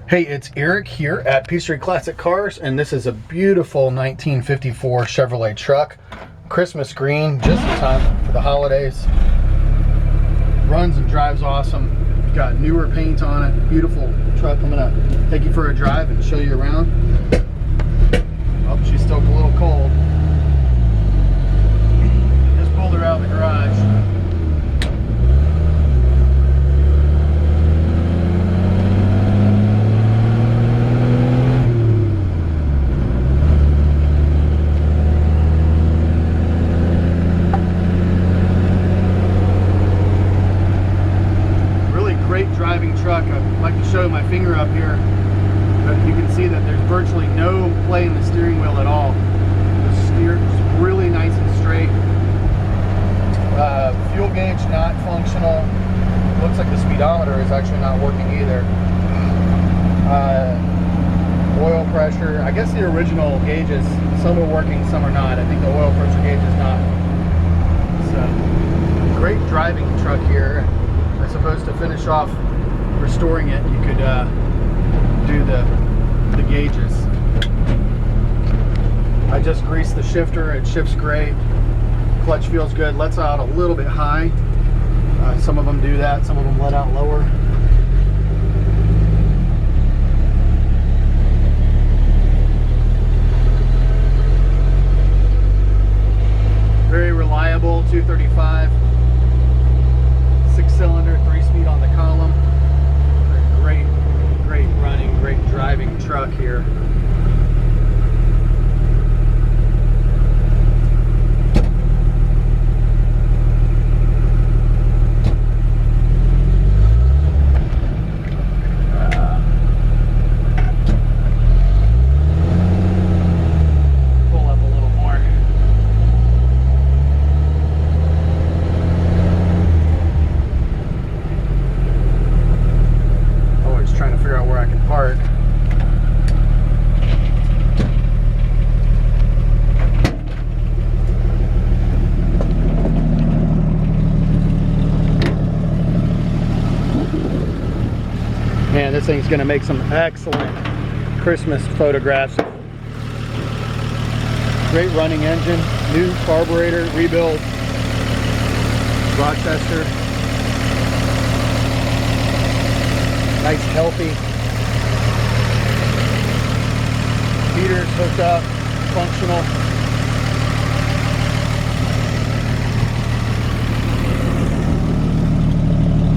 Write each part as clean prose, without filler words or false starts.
Hey, it's Eric here at Peachtree Classic Cars, and this is a beautiful 1954 Chevrolet truck. Christmas green, just in time for the holidays. Runs and drives awesome. Got newer paint on it. Beautiful truck. I'm gonna take you for a drive and show you around. Oh, she's still a little cold. Just pulled her out of the garage. Driving truck. I'd like to show my finger up here, but you can see that there's virtually no play in the steering wheel at all. The steer is really nice and straight. Fuel gauge not functional. Looks like the speedometer is actually not working either. Oil pressure, I guess the original gauges, some are working, some are not. I think the oil pressure gauge is not. So, great driving truck here. I suppose to finish off restoring it, you could do the gauges. I just greased the shifter. It shifts great. Clutch feels good. Lets out a little bit high. Some of them do that. Some of them let out lower. Very reliable 235. 6-cylinder, 3-speed on the column. Great running, great driving truck here. Pull up a little more. Trying to figure out where I can park. Man, this thing's gonna make some excellent Christmas photographs. Great running engine, new carburetor, rebuild, Rochester. Nice, healthy. Heater's hooked up, functional.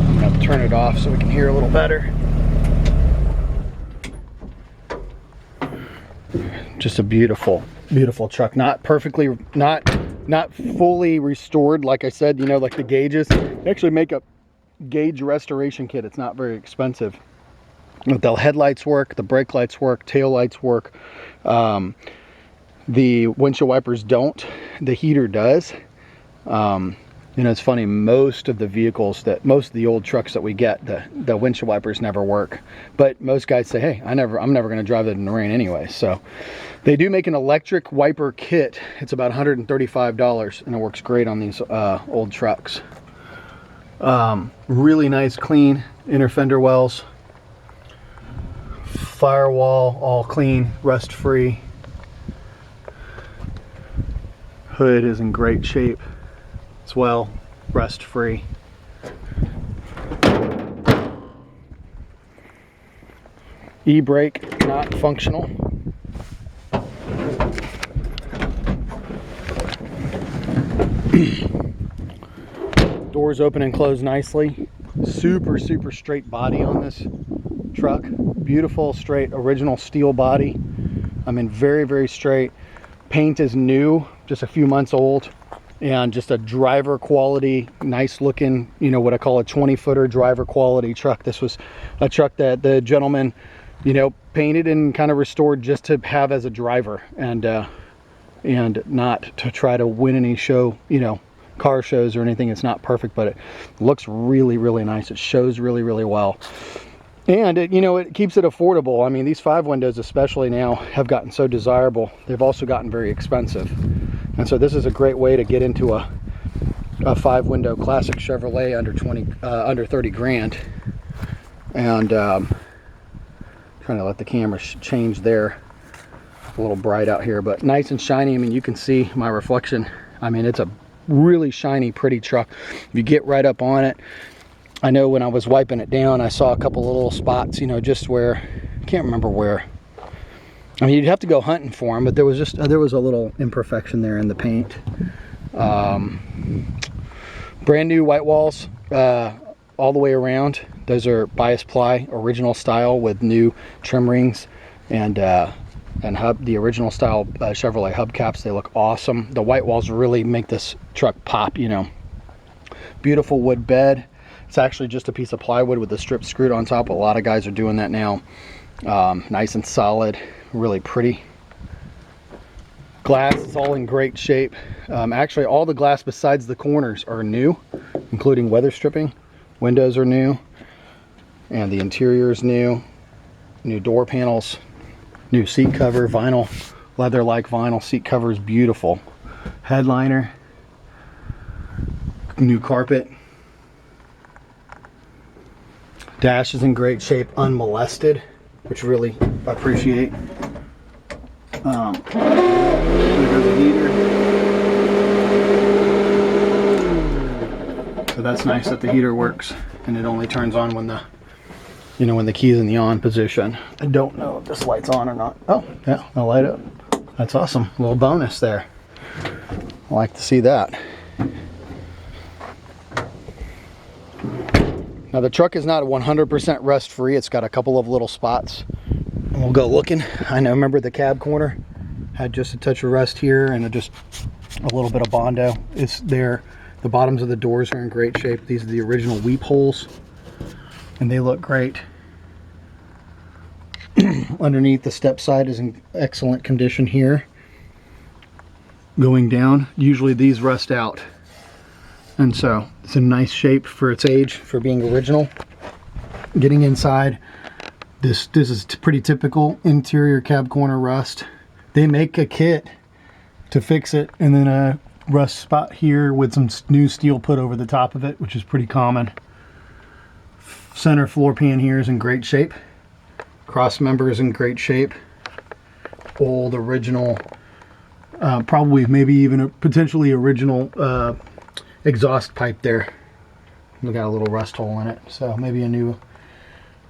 I'm gonna turn it off so we can hear a little better. Just a beautiful, beautiful truck. Not perfectly, not fully restored. Like I said, you know, like the gauges. They actually make a gauge restoration kit. It's not very expensive. The headlights work, the brake lights work, tail lights work. The windshield wipers don't. The heater does. You know, it's funny, most of the old trucks that we get, the windshield wipers never work. But most guys say, hey, I'm never going to drive it in the rain anyway. So they do make an electric wiper kit. It's about $135, and it works great on these old trucks. Really nice, clean inner fender wells. Firewall, all clean, rust free. Hood is in great shape as well, rust free. E-brake not functional. Doors open and close nicely. Super straight body on this truck. Beautiful straight original steel body. I mean, very straight. Paint is new, just a few months old, and just a driver quality, nice looking, you know, what I call a 20-footer driver quality truck. This was a truck that the gentleman, you know, painted and kind of restored just to have as a driver, and not to try to win any show, you know, car shows or anything. It's not perfect, but it looks really nice. It shows really well. And it, you know, it keeps it affordable. I mean, these 5 windows especially now have gotten so desirable. They've also gotten very expensive. And so this is a great way to get into a 5-window classic Chevrolet under 30 grand. And Trying to let the camera change there. A little bright out here, but nice and shiny. I mean, you can see my reflection. I mean, it's a really shiny, pretty truck. If you get right up on it, I know when I was wiping it down, I saw a couple of little spots, you know, just where, I can't remember where. I mean, you'd have to go hunting for them, but there was just, there was a little imperfection there in the paint. Brand new white walls all the way around. Those are bias ply, original style with new trim rings and hub, the original style Chevrolet hubcaps. They look awesome. The white walls really make this truck pop, you know. Beautiful wood bed. It's actually just a piece of plywood with the strip screwed on top. A lot of guys are doing that now. Nice and solid, really pretty. Glass is all in great shape. Actually, all the glass besides the corners are new, including weather stripping. Windows are new, and the interior is new. New door panels, new seat cover, vinyl, leather-like vinyl seat cover is beautiful. Headliner, new carpet. Dash is in great shape, unmolested, which really I appreciate. There goes the heater. So that's nice that the heater works and it only turns on when the, you know, when the key's in the on position. I don't know if this light's on or not. Oh, yeah, I'll light up. That's awesome. A little bonus there. I like to see that. Now the truck is not 100% rust free. It's got a couple of little spots. And we'll go looking. I know, remember the cab corner had just a touch of rust here and just a little bit of Bondo. It's there. The bottoms of the doors are in great shape. These are the original weep holes and they look great. Underneath, the step side is in excellent condition here. Going down, usually these rust out. And so it's in nice shape for its age, for being original. Getting inside, this is pretty typical interior cab corner rust. They make a kit to fix it, and then a rust spot here with some new steel put over the top of it, which is pretty common. Center floor pan here is in great shape. Cross member is in great shape. Old original, probably maybe even a potentially original exhaust pipe there. We got a little rust hole in it, so maybe a new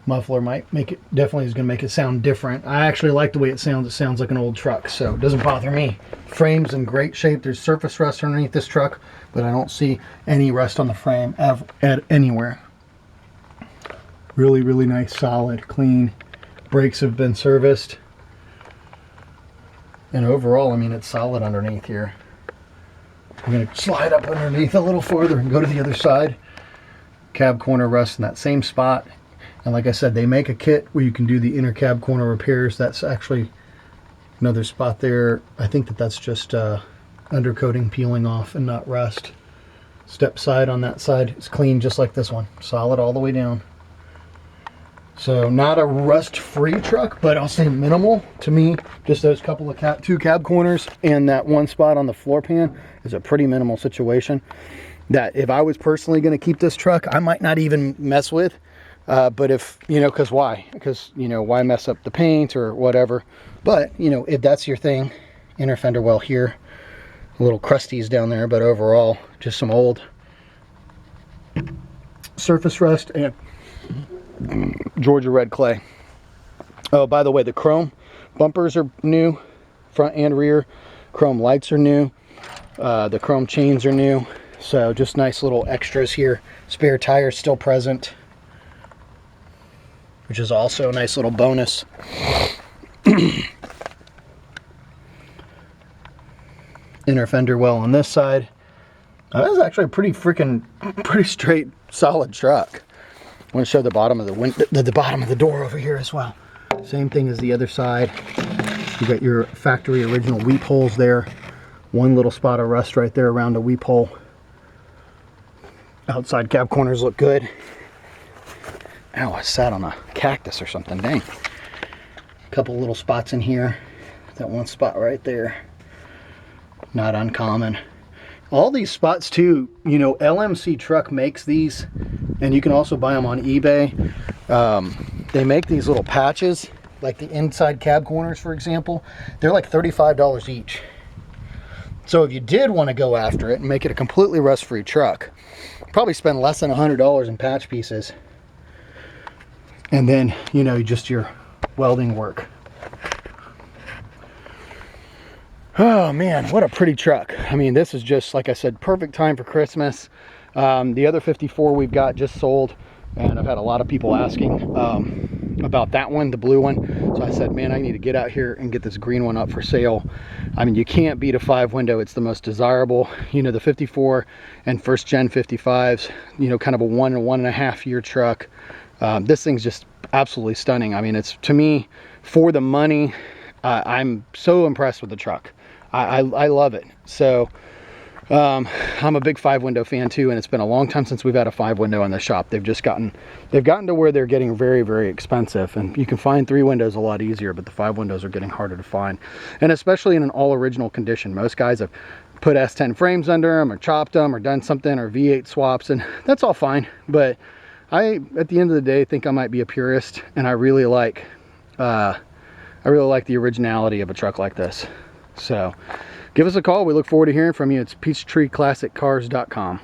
muffler might make it, definitely is going to make it sound different. I actually like the way it sounds. It sounds like an old truck, so it doesn't bother me. Frame's in great shape. There's surface rust underneath this truck, but I don't see any rust on the frame at anywhere. Really, really nice, solid, clean. Brakes have been serviced. And overall, I mean, it's solid underneath here. I'm going to slide up underneath a little further and go to the other side. Cab corner rust in that same spot. And like I said, they make a kit where you can do the inner cab corner repairs. That's actually another spot there. I think that's just undercoating peeling off and not rust. Step side on that side is clean just like this one. Solid all the way down. So not a rust-free truck, but I'll say minimal. To me, just those couple of two cab corners and that one spot on the floor pan is a pretty minimal situation. That if I was personally going to keep this truck, I might not even mess with. But if, you know, because why? Because, you know, why mess up the paint or whatever? But, you know, if that's your thing, inner fender well here, a little crusties down there, but overall, just some old surface rust and Georgia red clay. Oh, by the way, the chrome bumpers are new, front and rear. Chrome lights are new. The chrome chains are new. So just nice little extras here. Spare tire still present, which is also a nice little bonus. Inner fender well on this side. That is actually a pretty straight, solid truck. I want to show the bottom of the bottom of the door over here as well. Same thing as the other side. You got your factory original weep holes there. One little spot of rust right there around a weep hole. Outside cab corners look good. Ow, I sat on a cactus or something, dang. A couple little spots in here. That one spot right there. Not uncommon. All these spots too, you know, LMC Truck makes these, and you can also buy them on eBay. They make these little patches like the inside cab corners, for example, they're like $35 each. So if you did want to go after it and make it a completely rust-free truck, probably spend less than $100 in patch pieces. And then, you know, just your welding work. Oh man, what a pretty truck. I mean, this is just, like I said, perfect time for Christmas. The other 54 we've got just sold, and I've had a lot of people asking about that one, the blue one. So I said, man, I need to get out here and get this green one up for sale. I mean, you can't beat a 5-window. It's the most desirable. You know, the 54 and first gen 55s, you know, kind of a 1.5 year truck. This thing's just absolutely stunning. I mean, it's, to me, for the money, I'm so impressed with the truck. I love it. So I'm a big 5-window fan too, and it's been a long time since we've had a 5-window in the shop. They've gotten to where they're getting very, very expensive, and you can find 3 windows a lot easier, but the 5 windows are getting harder to find, and especially in an all original condition. Most guys have put S10 frames under them, or chopped them, or done something, or V8 swaps, and that's all fine. But I, at the end of the day, think I might be a purist, and I really like the originality of a truck like this. So give us a call. We look forward to hearing from you. It's PeachtreeClassicCars.com.